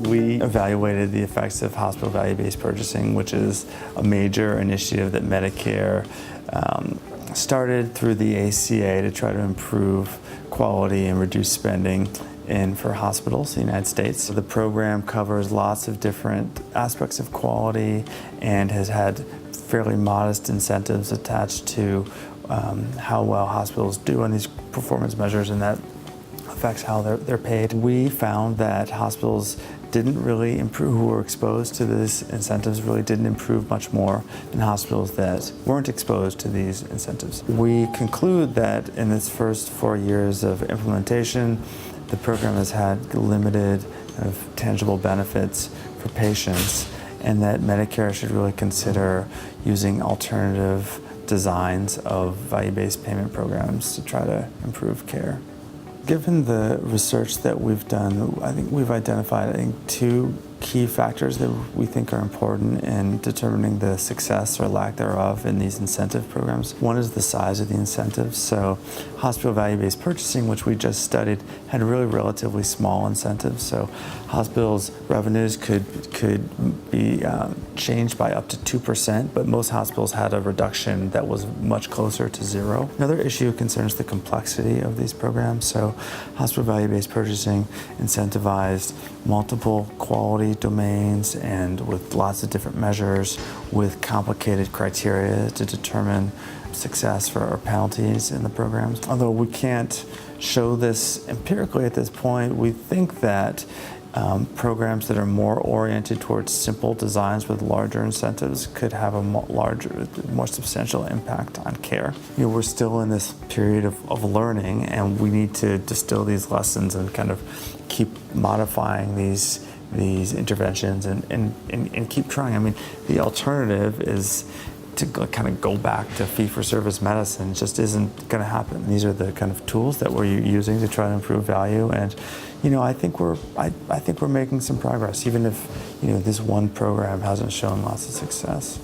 We evaluated the effects of hospital value-based purchasing, which is a major initiative that Medicare started through the ACA to try to improve quality and reduce spending for hospitals in the United States. The program covers lots of different aspects of quality and has had fairly modest incentives attached to how well hospitals do on these performance measures, and that affects how they're paid. We found that hospitals didn't really improve, who were exposed to these incentives really didn't improve much more than hospitals that weren't exposed to these incentives. We conclude that in its first 4 years of implementation, the program has had limited tangible benefits for patients, and that Medicare should really consider using alternative designs of value-based payment programs to try to improve care. Given the research that we've done, I think we've identified two key factors that we think are important in determining the success or lack thereof in these incentive programs. One is the size of the incentives. So hospital value-based purchasing, which we just studied, had really relatively small incentives. So hospitals' revenues could be changed by up to 2%, but most hospitals had a reduction that was much closer to zero. Another issue concerns the complexity of these programs. So hospital value-based purchasing incentivized multiple quality domains and with lots of different measures with complicated criteria to determine success or penalties in the programs. Although we can't show this empirically at this point, we think that programs that are more oriented towards simple designs with larger incentives could have a more substantial impact on care. We're still in this period of learning, and we need to distill these lessons and kind of keep modifying these interventions and keep trying. I mean, the alternative is to kind of go back to fee-for-service medicine. It just isn't going to happen. These are the kind of tools that we're using to try to improve value, and I think we're making some progress, even if this one program hasn't shown lots of success.